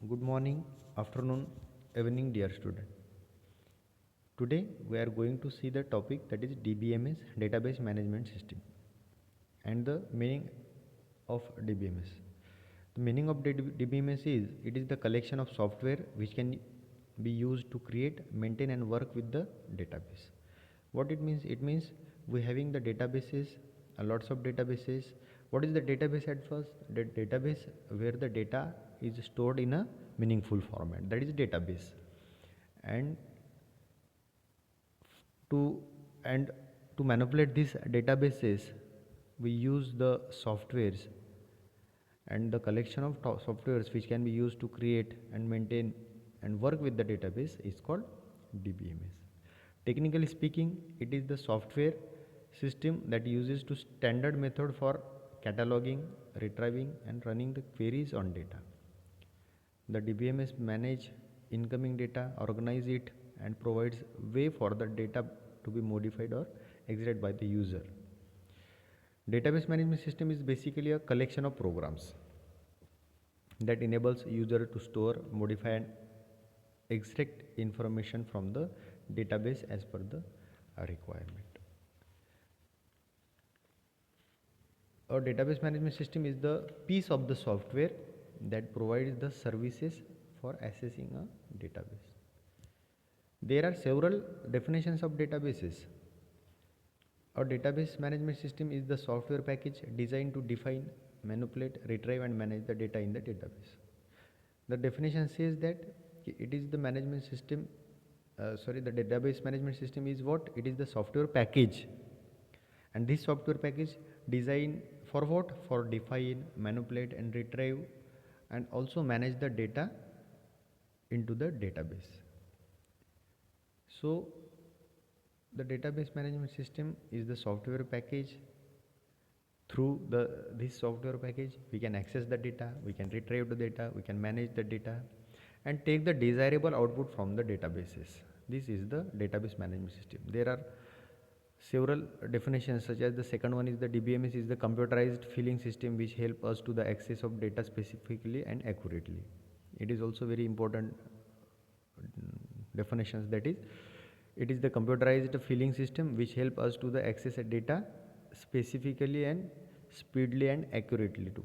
Good morning, afternoon, evening, dear student. Today we are going to see the topic that is DBMS, Database Management System, and the meaning of DBMS. The meaning of DBMS is it is the collection of software which can be used to create, maintain, and work with the database. What it means? It means we having the databases, lots of databases. What is the database at first? The database where the data is stored in a meaningful format. That is database, and to and to manipulate these databases, we use the softwares, and the collection of softwares which can be used to create and maintain and work with the database is called DBMS. Technically speaking, it is the software system that uses to standard method for cataloging, retrieving, and running the queries on data. The DBMS manage incoming data, organize it, and provides way for the data to be modified or exited by the user. Database management system is basically a collection of programs that enables user to store, modify, and extract information from the database as per the requirement. A database management system is the piece of the software that provides the services for accessing a database. There are several definitions of databases. A database management system is the software package designed to define, manipulate, retrieve, and manage the data in the database. The definition says that it is the management system, the database management system is what? It is the software package. And this software package designed for what? For define, manipulate, and retrieve, and also manage the data into the database. So, the database management system is the software package. Through this software package, we can access the data, we can retrieve the data, we can manage the data, and take the desirable output from the databases. This is the database management system. There are several definitions, such as the second one is the DBMS is the computerized filling system which help us to the access of data specifically and accurately. It is also very important definitions, that is it is the computerized filling system which help us to the access a data specifically and speedily and accurately too.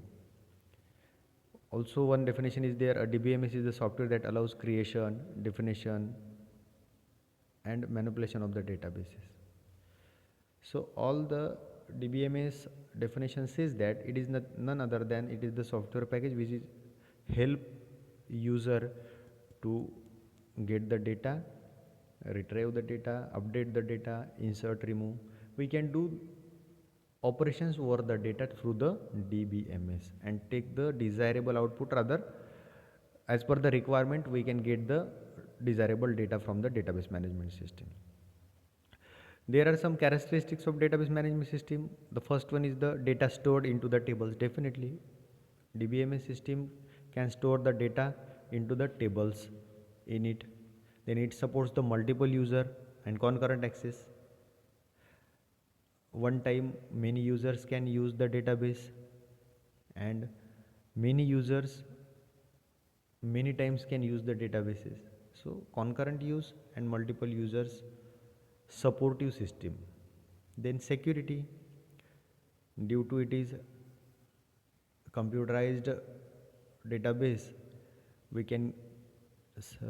Also one definition is there, a DBMS is the software that allows creation, definition, and manipulation of the databases. So all the DBMS definition says that it is none other than it is the software package which is help user to get the data, retrieve the data, update the data, insert, remove. We can do operations over the data through the DBMS and take the desirable output, rather as per the requirement we can get the desirable data from the database management system. There are some characteristics of database management system. The first one is the data stored into the tables. Definitely DBMS system can store the data into the tables in it. Then it supports the multiple user and concurrent access. One time many users can use the database, and many users many times can use the databases. So concurrent use and multiple users, supportive system. Then security, due to it is computerized database, we can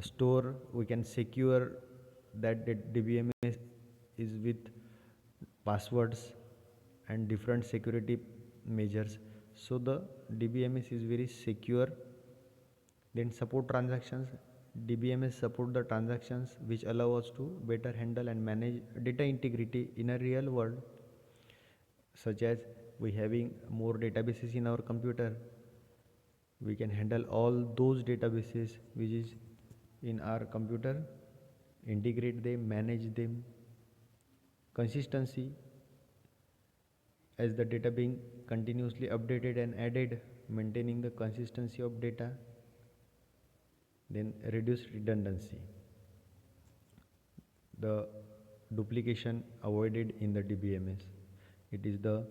store, we can secure that DBMS is with passwords and different security measures. So the DBMS is very secure. Then support transactions. DBMS support the transactions which allow us to better handle and manage data integrity in a real world, such as we having more databases in our computer. We can handle all those databases which is in our computer, integrate them, manage them. Consistency, as the data being continuously updated and added, maintaining the consistency of data. Then reduce redundancy, the duplication avoided in the DBMS. It is the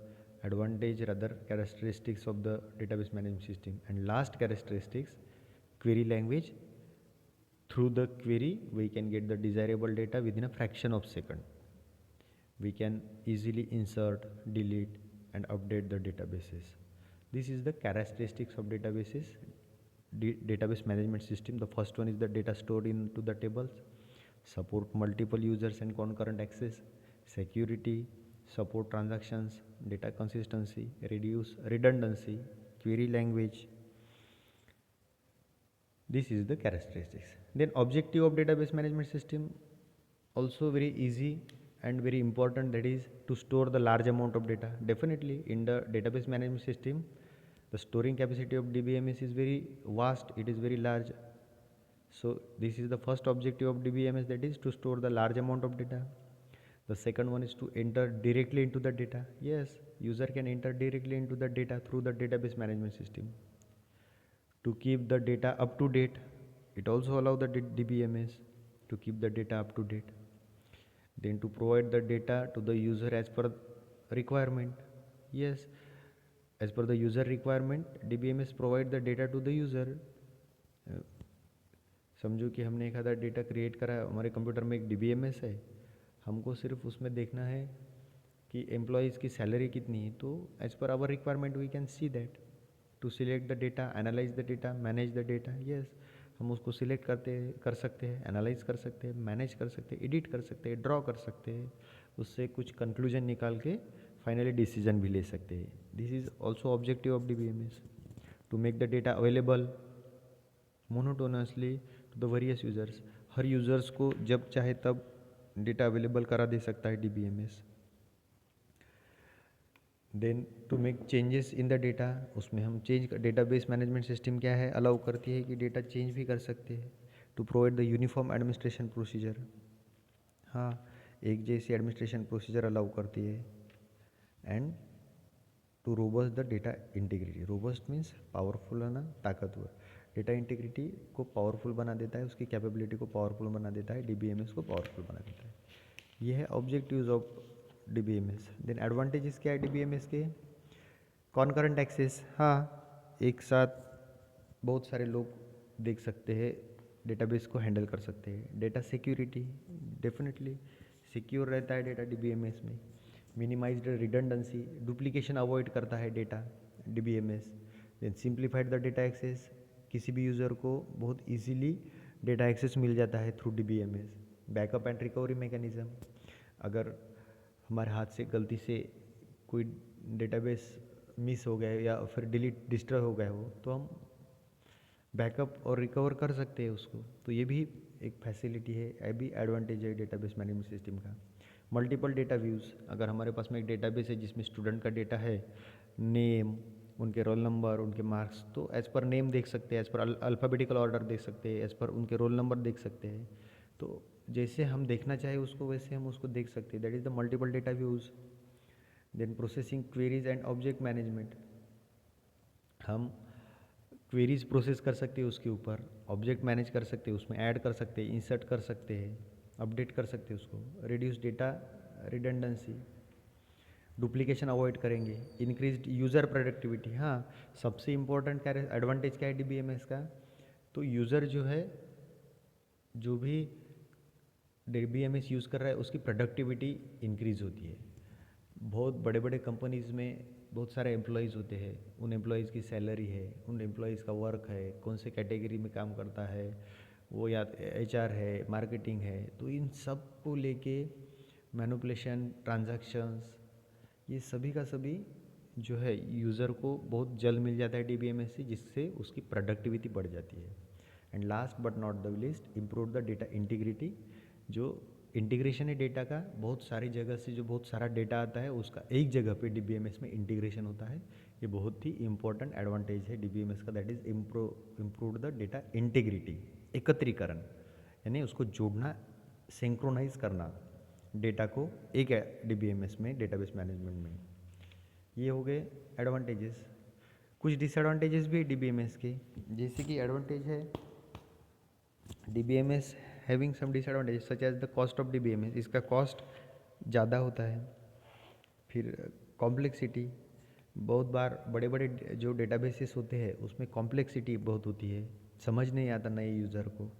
advantage, rather characteristics of the database management system. And last characteristics, query language. Through the query we can get the desirable data within a fraction of second. We can easily insert, delete and update the databases. This is the characteristics of databases, database management system. The first one is the data stored into the tables, support multiple users and concurrent access, security, support transactions, data consistency, reduce redundancy, query language. This is the characteristics. Then objective of database management system, also very easy and very important, that is to store the large amount of data. Definitely in the database management system, the storing capacity of DBMS is very vast, it is very large. So this is the first objective of DBMS, that is to store the large amount of data. The second one is to enter directly into the data. Yes, user can enter directly into the data through the database management system. To keep the data up to date, it also allows the DBMS to keep the data up to date. Then to provide the data to the user as per requirement. Yes, as per the user requirement, DBMS provide the data to the user. समझो कि हमने एक आधा data create करा, हमारे computer में एक DBMS है, हमको सिर्फ उसमें देखना है कि एम्प्लॉयज़ की सैलरी कितनी है, तो as per our requirement we can see that, to select the data, analyse the data, manage the data. Yes, हम उसको सिलेक्ट कर सकते हैं, एनालाइज कर सकते हैं, मैनेज कर सकते हैं, एडिट कर सकते हैं, ड्रॉ कर सकते हैं, उससे कुछ कंक्लूजन निकाल के फाइनली डिसीजन भी ले सकते हैं. This is also objective of DBMS, to make the data available monotonously to the various users. हर यूजर्स को जब चाहे तब डेटा अवेलेबल करा दे सकता है DBMS. Then to make changes in the data, उसमें हम चेंज, डेटाबेस मैनेजमेंट सिस्टम क्या है, अलाउ करती है कि डेटा चेंज भी कर सकते हैं. To provide the uniform administration procedure, हाँ, एक जैसी एडमिनिस्ट्रेशन प्रोसीजर अलाउ करती है. And to robust the data integrity. Robust means powerful है ना, ताकतवर. डेटा इंटीग्रिटी को पावरफुल बना देता है, उसकी कैपेबिलिटी को पावरफुल बना देता है, DBMS को पावरफुल बना देता है. ये है objectives of DBMS. Then advantages क्या है DBMS के? कॉन्करेंट एक्सेस, हाँ, एक साथ बहुत सारे लोग देख सकते हैं, डेटाबेस को हैंडल कर सकते हैं. डेटा सिक्योरिटी, डेफिनेटली सिक्योर रहता है डेटा DBMS में. मिनिमाइज्ड रिडंडेंसी, डुप्लीकेशन अवॉइड करता है data DBMS. Then simplified the data access, किसी भी यूज़र को बहुत इजीली डेटा एक्सेस मिल जाता है through DBMS. Backup and recovery mechanism, अगर हमारे हाथ से गलती से कोई डेटाबेस मिस हो गया या फिर डिस्ट्रॉय हो गया हो, तो हम बैकअप और रिकवर कर सकते हैं उसको. तो ये भी एक फैसिलिटी है, ये भी एडवांटेज है डेटाबेस मैनेजमेंट सिस्टम का. मल्टीपल डेटा व्यूज़, अगर हमारे पास में एक डेटाबेस है जिसमें स्टूडेंट का डेटा है, नेम, उनके रोल नंबर, उनके मार्क्स, तो एज़ पर नेम देख सकते हैं, एज़ पर अल्फ़ाबेटिकल ऑर्डर देख सकते हैं, एज़ पर उनके रोल नंबर देख सकते हैं. तो जैसे हम देखना चाहे उसको वैसे हम उसको देख सकते हैं. That is the multiple data views. Then processing queries and object management, हम क्वेरीज प्रोसेस कर सकते हैं उसके ऊपर, ऑब्जेक्ट मैनेज कर सकते हैं, उसमें ऐड कर सकते हैं, इंसर्ट कर सकते हैं, अपडेट कर सकते हैं उसको. Reduce data redundancy, duplication avoid करेंगे. इंक्रीज्ड यूज़र प्रोडक्टिविटी, हाँ, सबसे इम्पोर्टेंट क्या एडवांटेज क्या है DBMS का, तो यूज़र जो है, जो भी DBMS यूज़ कर रहा है उसकी प्रोडक्टिविटी इंक्रीज़ होती है. बहुत बड़े बड़े कंपनीज़ में बहुत सारे एम्प्लॉयज़ होते हैं, उन एम्प्लॉयज़ की सैलरी है, उन एम्प्लॉयज़ का वर्क है, कौन से कैटेगरी में काम करता है वो, या HR है, मार्केटिंग है, तो इन सब को लेके मैनिपुलेशन, ट्रांजैक्शंस, ये सभी का सभी जो है यूज़र को बहुत जल्द मिल जाता है DBMS से, जिससे उसकी प्रोडक्टिविटी बढ़ जाती है. And last but not the least, improve the data integrity. जो इंटीग्रेशन है डेटा का, बहुत सारी जगह से जो बहुत सारा डेटा आता है उसका एक जगह पे DBMS में इंटीग्रेशन होता है. ये बहुत ही इंपॉर्टेंट एडवांटेज है DBMS का, that is improve the data integrity. एकत्रीकरण यानी उसको जोड़ना, सिंक्रोनाइज करना डेटा को एक DBMS में, डेटाबेस मैनेजमेंट में. ये हो गए एडवांटेजेस. कुछ डिसएडवांटेजेस भी DBMS के, जैसे कि एडवांटेज है DBMS having some disadvantages such as the cost of DBMS, इसका कॉस्ट ज़्यादा होता है. फिर कॉम्प्लेक्सिटी, बहुत बार बड़े बड़े जो डेटाबेसेस होते हैं उसमें कॉम्प्लेक्सिटी बहुत होती है, समझ नहीं आता नए यूज़र को।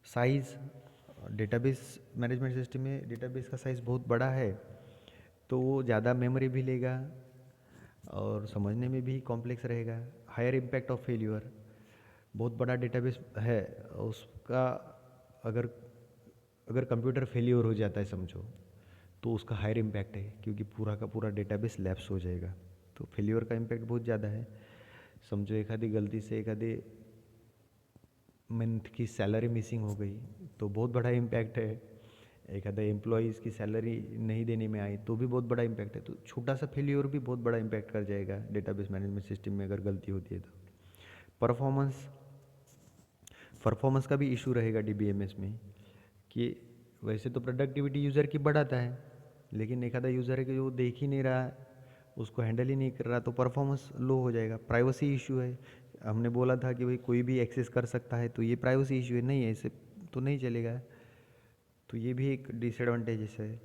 साइज़, डेटाबेस मैनेजमेंट सिस्टम में डेटाबेस का साइज़ बहुत बड़ा है, तो वो ज़्यादा मेमोरी भी लेगा और समझने में भी कॉम्प्लेक्स रहेगा। हायर इम्पैक्ट ऑफ फेल्यूर, बहुत बड़ा डेटाबेस है, उसका अगर अगर कंप्यूटर फेल्यूर हो जाता है समझो, तो उसका हायर इम्पैक्ट है, क्योंकि पूरा का पूरा डेटाबेस लैप्स हो जाएगा। तो फेल्यूर का इम्पैक्ट बहुत ज़्यादा है। समझो एक आधी गलती से एक आधे मंथ की सैलरी मिसिंग हो गई तो बहुत बड़ा इम्पैक्ट है। एक आधा एम्प्लॉयज़ की सैलरी नहीं देने में आई तो भी बहुत बड़ा इम्पैक्ट है। तो छोटा सा फेल्यूर भी बहुत बड़ा इम्पैक्ट कर जाएगा डेटाबेस मैनेजमेंट सिस्टम में अगर गलती होती है तो। परफॉर्मेंस का भी इशू रहेगा डीबीएमएस में, कि वैसे तो प्रोडक्टिविटी यूज़र की बढ़ाता है, लेकिन एक आधा यूज़र है कि वो देख ही नहीं रहा, उसको हैंडल ही नहीं कर रहा, तो परफॉर्मेंस लो हो जाएगा। प्राइवेसी इशू है, हमने बोला था कि भाई कोई भी एक्सेस कर सकता है, तो ये प्राइवेसी इशू है, नहीं है ऐसे तो नहीं चलेगा। तो ये भी एक डिसएडवांटेजेस है।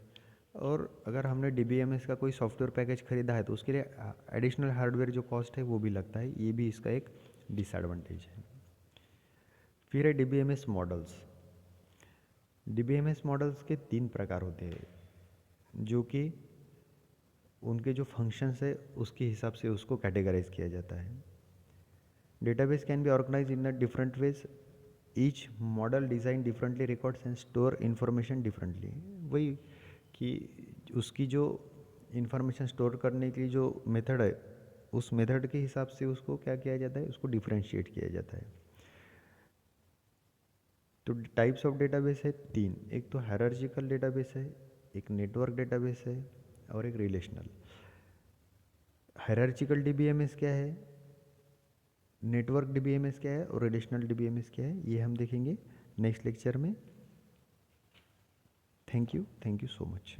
और अगर हमने डीबीएमएस का कोई सॉफ्टवेयर पैकेज खरीदा है तो उसके लिए एडिशनल हार्डवेयर जो कॉस्ट है वो भी लगता है, ये भी इसका एक डिसएडवांटेज है। फिर है डीबीएमएस मॉडल्स। डीबीएमएस मॉडल्स के 3 प्रकार होते हैं, जो कि उनके जो फंक्शंस है उसके हिसाब से उसको कैटेगराइज किया जाता है। Database can be organise in a different ways, each model design differently records and store information differently. वही कि उसकी जो इन्फॉर्मेशन स्टोर करने की जो मेथड है, उस मेथड के हिसाब से उसको क्या किया जाता है, उसको डिफरेंशिएट किया जाता है। तो टाइप्स ऑफ डेटाबेस है 3, एक तो हायरार्चिकल डेटाबेस है, एक नेटवर्क डेटाबेस है और एक रिलेशनल। हायरार्चिकल डीबीएमएस क्या है, नेटवर्क डीबीएमएस क्या है और रिलेशनल डीबीएमएस क्या है, ये हम देखेंगे नेक्स्ट लेक्चर में। Thank you so much.